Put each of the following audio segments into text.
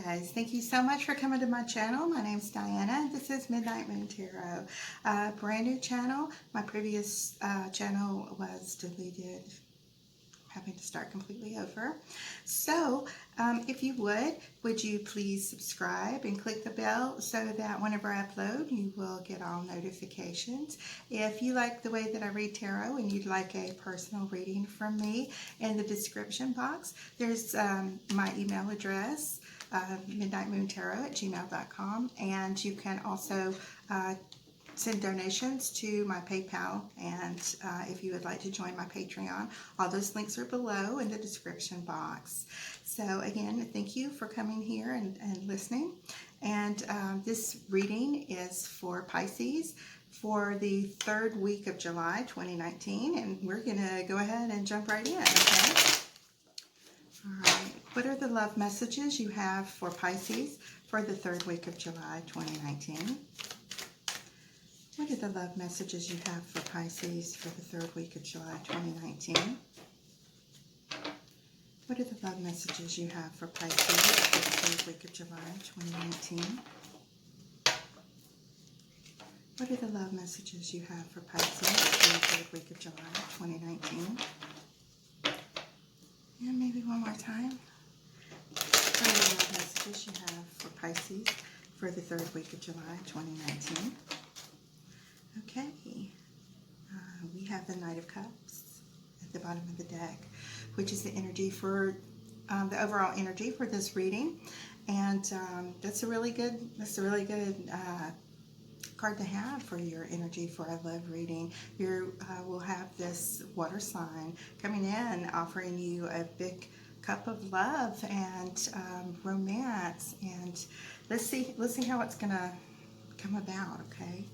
Guys, thank you so much for coming to my channel. My name's Diana. This is Midnight Moon Tarot. Brand new channel. My previous channel was deleted, having to start completely over. So if you would you please subscribe and click the bell so that whenever I upload you will get all notifications. If you like the way that I read tarot and you'd like a personal reading from me, in the description box there's my email address, midnightmoontarot@gmail.com, and you can also send donations to my PayPal, and if you would like to join my Patreon, all those links are below in the description box. So again, thank you for coming here and listening. And this reading is for Pisces for the third week of July 2019, and we're going to go ahead and jump right in, okay? All right. What are the love messages you have for Pisces for the third week of July 2019? What are the love messages you have for Pisces for the third week of July 2019? What are the love messages you have for Pisces for the third week of July 2019? What are the love messages you have for Pisces for the third week of July 2019? And maybe one more time. What are the love messages you have for Pisces for the third week of July 2019? Okay, we have the Knight of Cups at the bottom of the deck, which is the energy for the overall energy for this reading, and that's a really good card to have for your energy for a love reading. You will have this water sign coming in, offering you a big cup of love and romance, and let's see how it's gonna come about. Okay.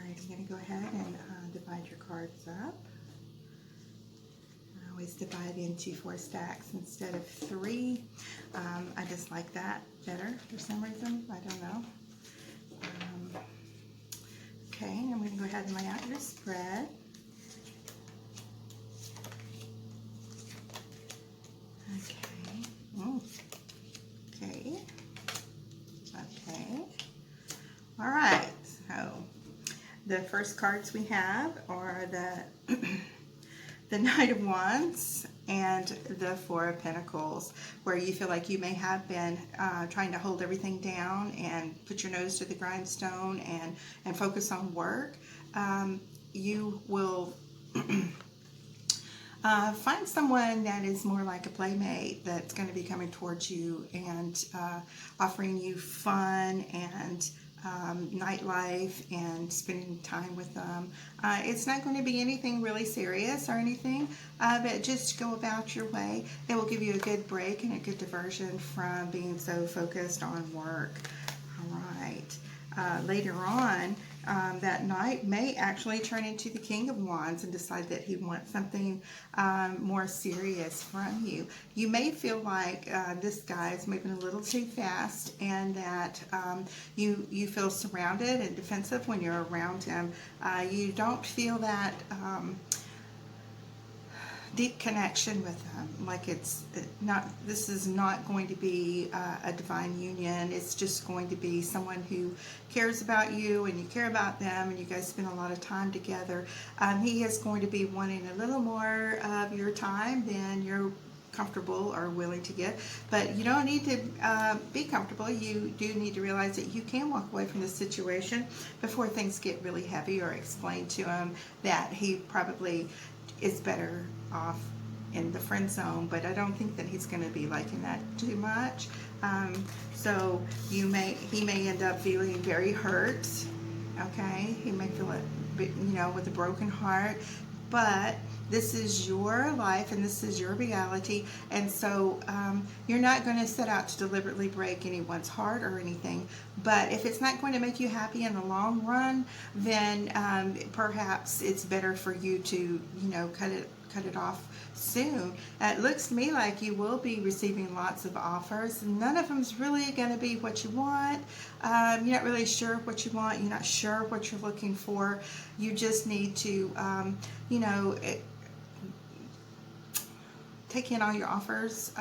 I'm going to go ahead and divide your cards up. I always divide into 4 stacks instead of 3. I just like that better for some reason. I don't know. Okay, I'm going to go ahead and lay out your spread. Okay. Okay. Okay. All right. So the first cards we have are the Knight of Wands and the Four of Pentacles, where you feel like you may have been trying to hold everything down and put your nose to the grindstone and focus on work. You will find someone that is more like a playmate that's going to be coming towards you and offering you fun and nightlife and spending time with them. It's not going to be anything really serious or anything, but just go about your way. It will give you a good break and a good diversion from being so focused on work. All right. Later on, that knight may actually turn into the King of Wands and decide that he wants something more serious from you. You may feel like this guy is moving a little too fast, and that you feel surrounded and defensive when you're around him. You don't feel that deep connection with them, like it's not, this is not going to be a divine union. It's just going to be someone who cares about you and you care about them, and you guys spend a lot of time together. He is going to be wanting a little more of your time than you're comfortable or willing to give, but you don't need to be comfortable. You do need to realize that you can walk away from this situation before things get really heavy, or explain to him that he probably is better off in the friend zone, but I don't think that he's going to be liking that too much. So he may end up feeling very hurt. Okay, he may feel it, with a broken heart, but this is your life and this is your reality, and so you're not going to set out to deliberately break anyone's heart or anything. But if it's not going to make you happy in the long run, then perhaps it's better for you to cut it off soon. It looks to me like you will be receiving lots of offers. None of them's really going to be what you want. You're not really sure what you want. You're not sure what you're looking for. You just need to take in all your offers,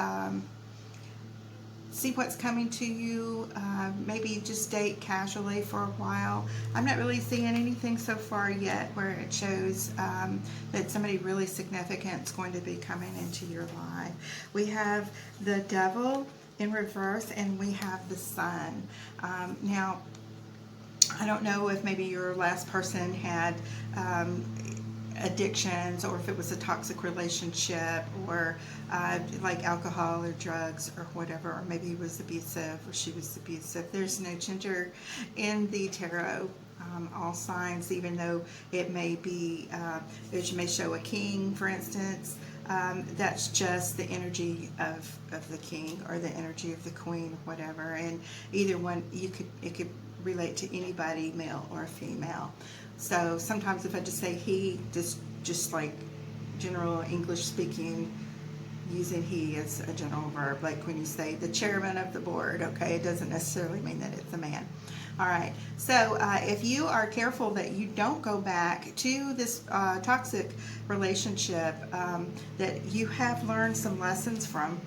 see what's coming to you. Maybe just date casually for a while. I'm not really seeing anything so far yet where it shows that somebody really significant is going to be coming into your life. We have the Devil in reverse, and we have the Sun. Now, I don't know if maybe your last person had addictions, or if it was a toxic relationship, or like alcohol or drugs or whatever, or maybe he was abusive or she was abusive. There's no gender in the tarot. All signs, even though it may be, it may show a king, for instance, that's just the energy of the king or the energy of the queen, whatever. And either one, it could relate to anybody, male or female. So sometimes if I just say he, just like general English speaking, using he as a general verb, like when you say the chairman of the board, okay, it doesn't necessarily mean that it's a man. All right, so if you are careful that you don't go back to this toxic relationship that you have learned some lessons from,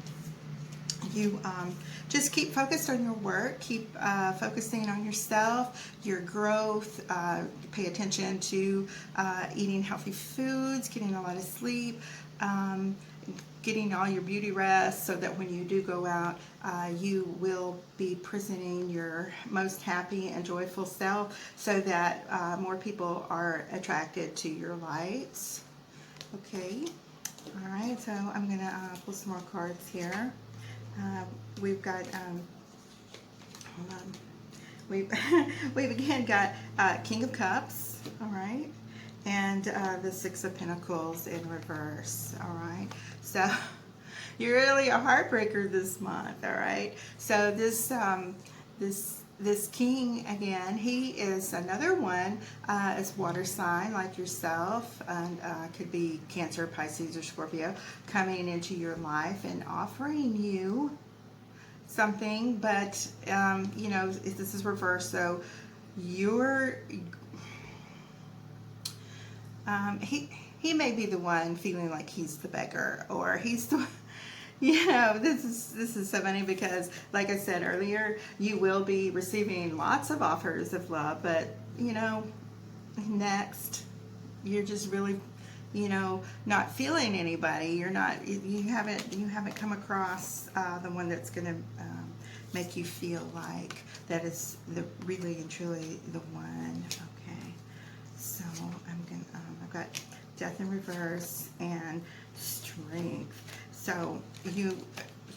you just keep focused on your work, keep focusing on yourself, your growth, pay attention to eating healthy foods, getting a lot of sleep, getting all your beauty rest, so that when you do go out, you will be presenting your most happy and joyful self, so that more people are attracted to your lights. Okay, all right, so I'm going to pull some more cards here. We've got, hold on, we've again got King of Cups, all right, and the Six of Pentacles in reverse, all right. So you're really a heartbreaker this month, all right. So this king, again, he is another one, is water sign like yourself, and could be Cancer, Pisces, or Scorpio, coming into your life and offering you something. But you know, this is reversed, so you're he may be the one feeling like he's the beggar, or he's the, you know, this is so funny because, like I said earlier, you will be receiving lots of offers of love, but you know, next you're just really, you know, not feeling anybody. You haven't come across the one that's going to make you feel like that is the really and truly the one. Okay, so I've got Death in reverse and Strength. So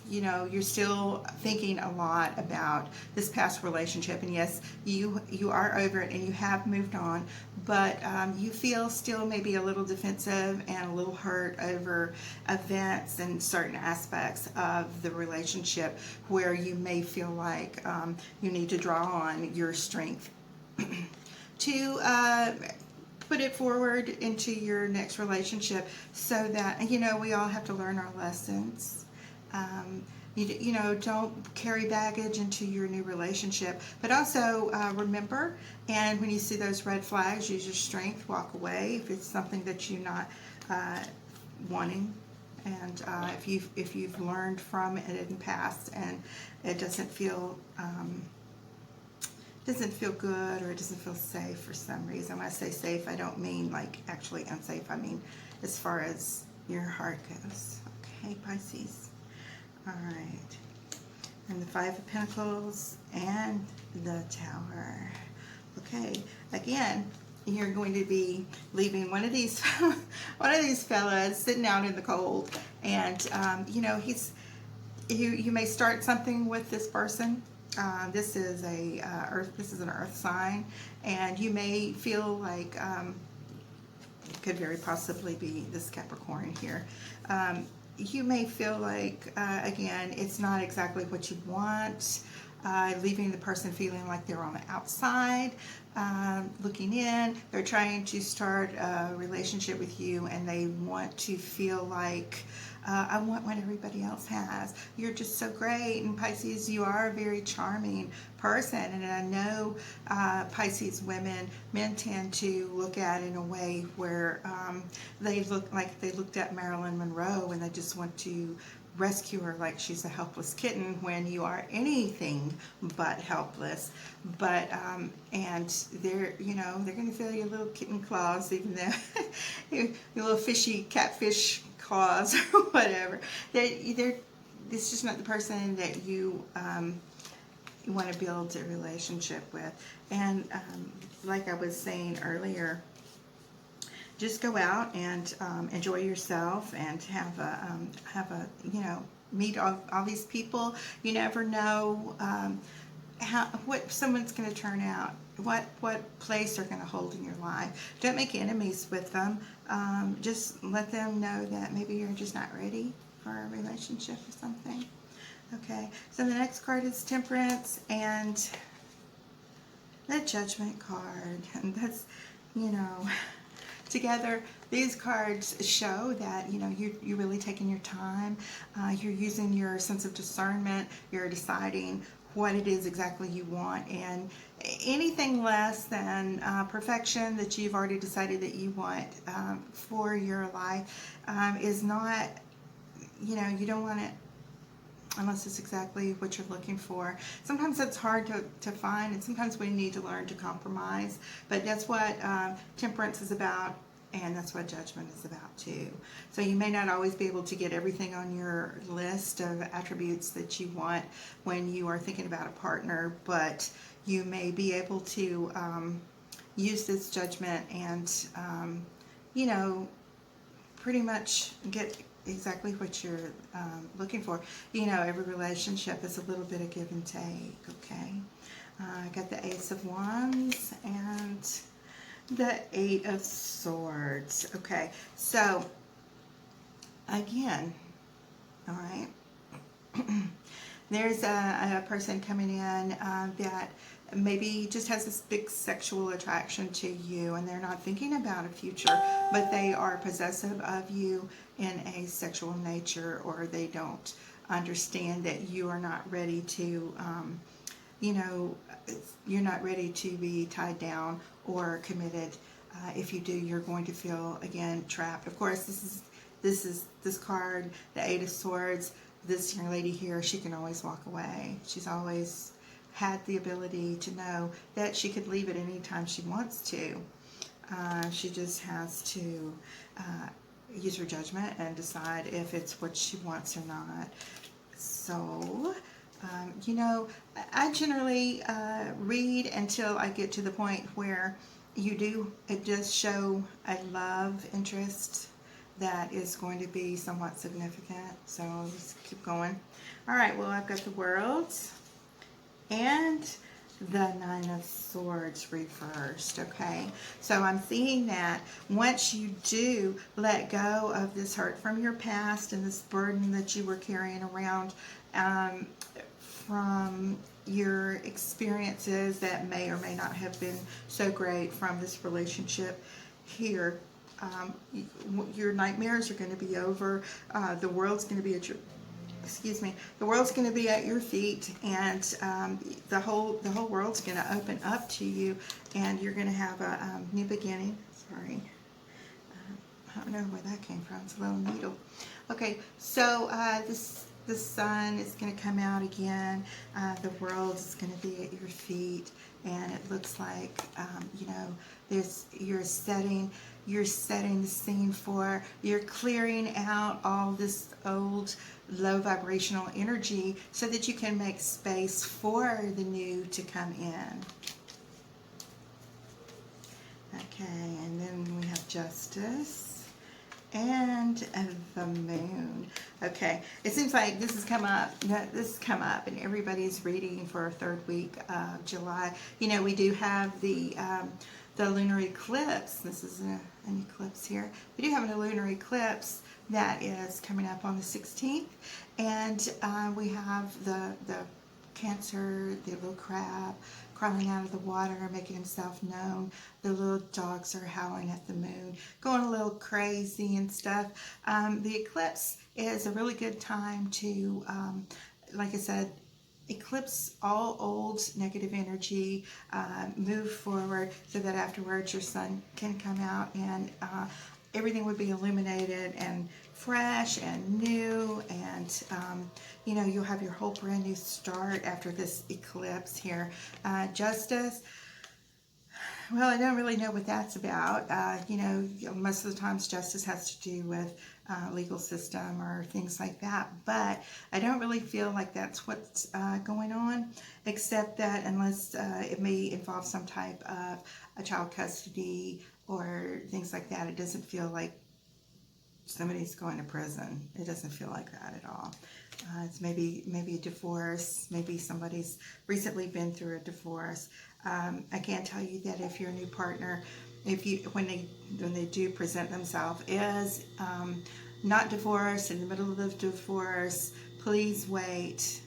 you know, you're still thinking a lot about this past relationship, and yes, you are over it and you have moved on, but you feel still maybe a little defensive and a little hurt over events and certain aspects of the relationship where you may feel like you need to draw on your strength to put it forward into your next relationship, so that, you know, we all have to learn our lessons. You know, don't carry baggage into your new relationship, but also remember, and when you see those red flags, use your strength, walk away if it's something that you're not wanting, and if you've learned from it in the past and it doesn't feel good, or it doesn't feel safe for some reason. When I say safe, I don't mean like actually unsafe. I mean as far as your heart goes. Okay, Pisces. All right. And the Five of Pentacles and the Tower. Okay. Again, you're going to be leaving one of these fellas sitting out in the cold, and you know, you may start something with this person. This is an earth sign, and you may feel like it could very possibly be this Capricorn here. You may feel like again, it's not exactly what you want, leaving the person feeling like they're on the outside, looking in. They're trying to start a relationship with you, and they want to feel like, I want what everybody else has. You're just so great. And Pisces, you are a very charming person. And I know Pisces men tend to look at in a way where they look like they looked at Marilyn Monroe, and they just want to rescue her like she's a helpless kitten when you are anything but helpless. But and they're, you know, they're going to feel your little kitten claws, even though your little fishy catfish claws or whatever. They're it's just not the person that you want to build a relationship with. And like I was saying earlier, just go out and enjoy yourself and have a you know, meet all these people. You never know what someone's going to turn out, what place they're going to hold in your life. Don't make enemies with them. Just let them know that maybe you're just not ready for a relationship or something. Okay, so the next card is Temperance and the Judgment card. And that's, you know, together these cards show that, you know, you're really taking your time. You're using your sense of discernment. You're deciding what it is exactly you want, and anything less than perfection that you've already decided that you want for your life is not, you know, you don't want it unless it's exactly what you're looking for. Sometimes that's hard to find, and sometimes we need to learn to compromise, but that's what Temperance is about, and that's what Judgment is about too. So you may not always be able to get everything on your list of attributes that you want when you are thinking about a partner, but you may be able to use this Judgment and, you know, pretty much get exactly what you're looking for. You know, every relationship is a little bit of give and take, okay? I got the Ace of Wands and the Eight of Swords. Okay, so again, all right, there's a person coming in that maybe just has this big sexual attraction to you, and they're not thinking about a future, but they are possessive of you in a sexual nature, or they don't understand that you are not ready to, you know, you're not ready to be tied down or committed. If you do, you're going to feel, again, trapped. Of course, this card, the Eight of Swords, this young lady here, she can always walk away. She's always had the ability to know that she could leave at any time she wants to. She just has to use her judgment and decide if it's what she wants or not. So, you know, I generally read until I get to the point where it does show a love interest that is going to be somewhat significant. So let's keep going. All right, well, I've got the World and the Nine of Swords reversed, okay? So I'm seeing that once you do let go of this hurt from your past and this burden that you were carrying around from your experiences that may or may not have been so great from this relationship here, your nightmares are going to be over. The world's going to be at your the world's going to be at your feet, and the whole world's going to open up to you, and you're going to have a new beginning. Sorry, I don't know where that came from. It's a little needle. Okay, so the sun is going to come out again. The world is going to be at your feet, and it looks like you know, you're setting the scene for, you're clearing out all this old low vibrational energy so that you can make space for the new to come in. Okay, and then we have Justice and the Moon. Okay, it seems like this has come up and everybody's reading for our third week of July. You know, we do have the lunar eclipse. This is an eclipse here. We do have a lunar eclipse that is coming up on the 16th, and we have the Cancer, the little crab crawling out of the water, making himself known. The little dogs are howling at the moon, going a little crazy and stuff. The eclipse is a really good time to, like I said, eclipse all old negative energy, move forward so that afterwards your sun can come out and everything would be illuminated and fresh and new, and you know, you'll have your whole brand new start after this eclipse here. Justice, well, I don't really know what that's about. You know, most of the times justice has to do with legal system or things like that, but I don't really feel like that's what's going on, except that unless it may involve some type of a child custody or things like that, it doesn't feel like somebody's going to prison. It doesn't feel like that at all. It's maybe a divorce. Maybe somebody's recently been through a divorce. I can tell you that if your new partner, when they do present themselves as not divorced, in the middle of the divorce, please wait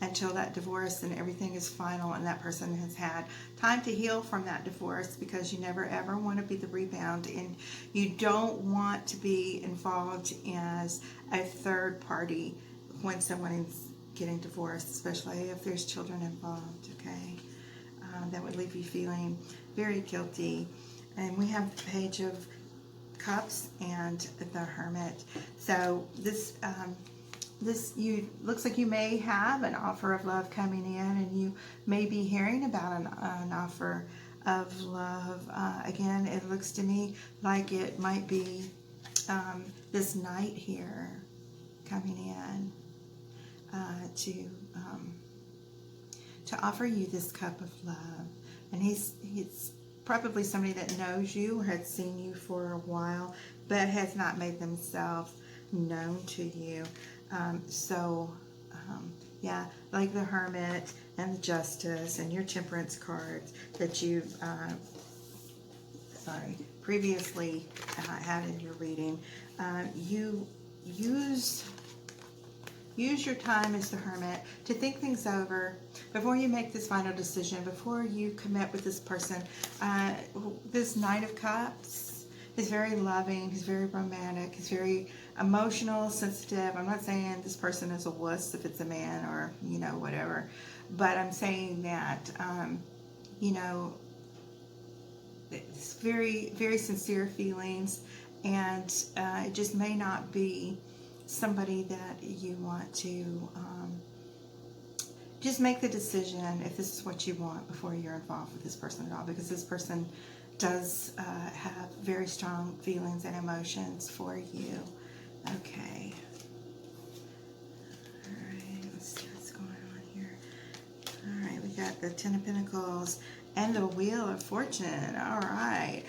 until that divorce and everything is final and that person has had time to heal from that divorce, because you never ever want to be the rebound, and you don't want to be involved as a third party when someone is getting divorced, especially if there's children involved. Okay, that would leave you feeling very guilty. And we have the Page of Cups and the Hermit. So this looks like you may have an offer of love coming in, and you may be hearing about an offer of love. Again, it looks to me like it might be this knight here coming in to offer you this cup of love. And he's probably somebody that knows you or has seen you for a while, but has not made themselves known to you. Yeah, like the Hermit and the Justice and your Temperance cards that you've previously had in your reading, you use your time as the Hermit to think things over before you make this final decision, before you commit with this person. This Knight of Cups is very loving, he's very romantic, he's very emotional, sensitive. I'm not saying this person is a wuss if it's a man, or, you know, whatever, but I'm saying that, you know, it's very, very sincere feelings, and it just may not be somebody that you want to just make the decision if this is what you want before you're involved with this person at all, because this person does have very strong feelings and emotions for you. Okay. Alright, let's see what's going on here. Alright, we got the Ten of Pentacles and the Wheel of Fortune. Alright.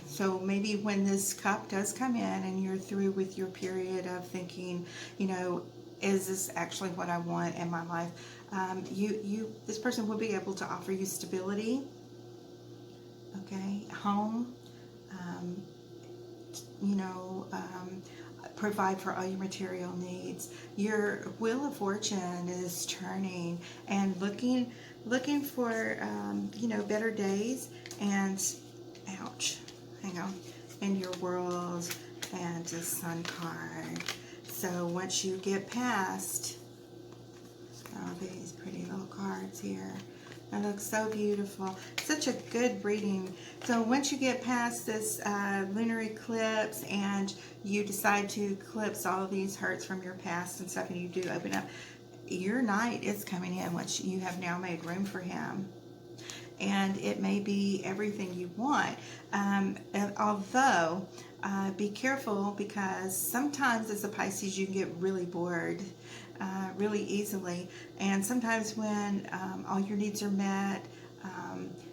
So maybe when this cup does come in and you're through with your period of thinking, you know, is this actually what I want in my life? This person will be able to offer you stability, okay, home, you know, provide for all your material needs. Your Wheel of Fortune is turning and looking for, you know, better days, and ouch, hang on, in your world, and the Sun card. So once you get past all these pretty little cards here, that looks so beautiful. Such a good reading. So once you get past this lunar eclipse and you decide to eclipse all of these hurts from your past and stuff, and you do open up, your knight is coming in, which you have now made room for him. And it may be everything you want. And although, be careful, because sometimes as a Pisces you can get really bored really easily. And sometimes when all your needs are met,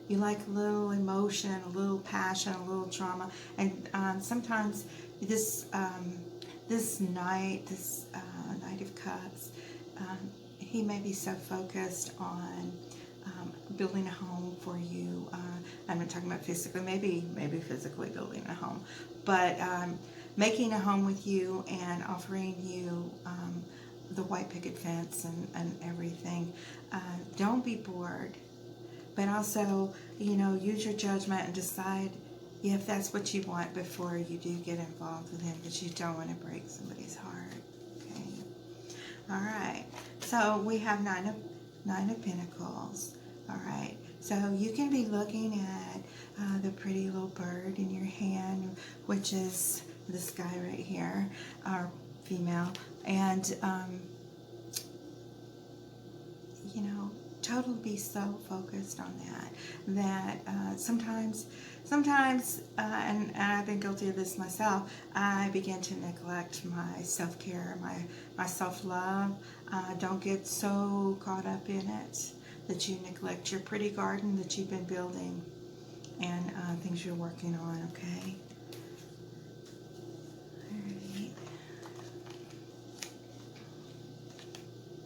you like a little emotion, a little passion, a little drama. And sometimes this Knight of Cups, he may be so focused on building a home for you. I'm not talking about physically, maybe physically building a home, but making a home with you and offering you the white picket fence and everything. Don't be bored, but also, you know, use your judgment and decide if that's what you want before you do get involved with him, because you don't want to break somebody's heart. Okay. All right. So we have Nine of Pentacles. All right. So you can be looking at the pretty little bird in your hand, which is this guy right here, or female, and you know, totally be so focused on that sometimes, and I've been guilty of this myself, I begin to neglect my self-care, my self-love. Don't get so caught up in it that you neglect your pretty garden that you've been building and things you're working on, okay?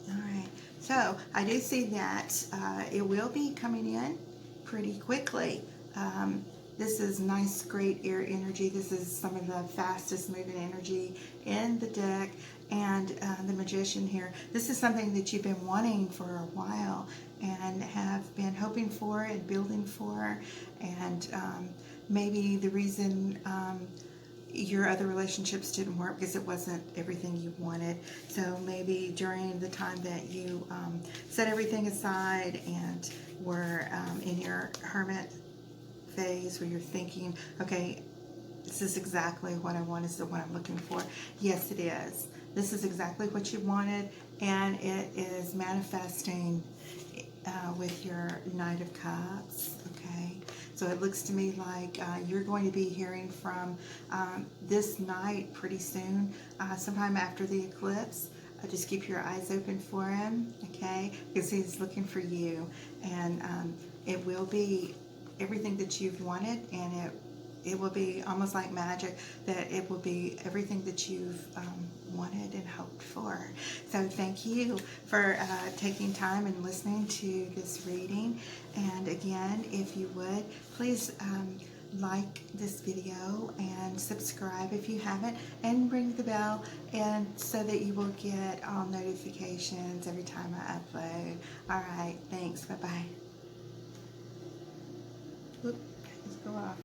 Alright, so I do see that it will be coming in pretty quickly. This is nice, great air energy. This is some of the fastest moving energy in the deck. And the Magician here, this is something that you've been wanting for a while and have been hoping for and building for. And maybe the reason your other relationships didn't work because it wasn't everything you wanted. So maybe during the time that you set everything aside and were in your hermit phase where you're thinking, okay, this is exactly what I want, this is what I'm looking for. Yes, it is. This is exactly what you wanted, and it is manifesting with your Knight of Cups, okay? So it looks to me like you're going to be hearing from this Knight pretty soon, sometime after the eclipse. Just keep your eyes open for him, okay? Because he's looking for you, and it will be everything that you've wanted, and it will be almost like magic, that it will be everything that you've wanted and hoped for. So thank you for taking time and listening to this reading. And again, if you would, please like this video and subscribe if you haven't, and ring the bell, and so that you will get all notifications every time I upload. All right, thanks. Bye-bye. Let's go off.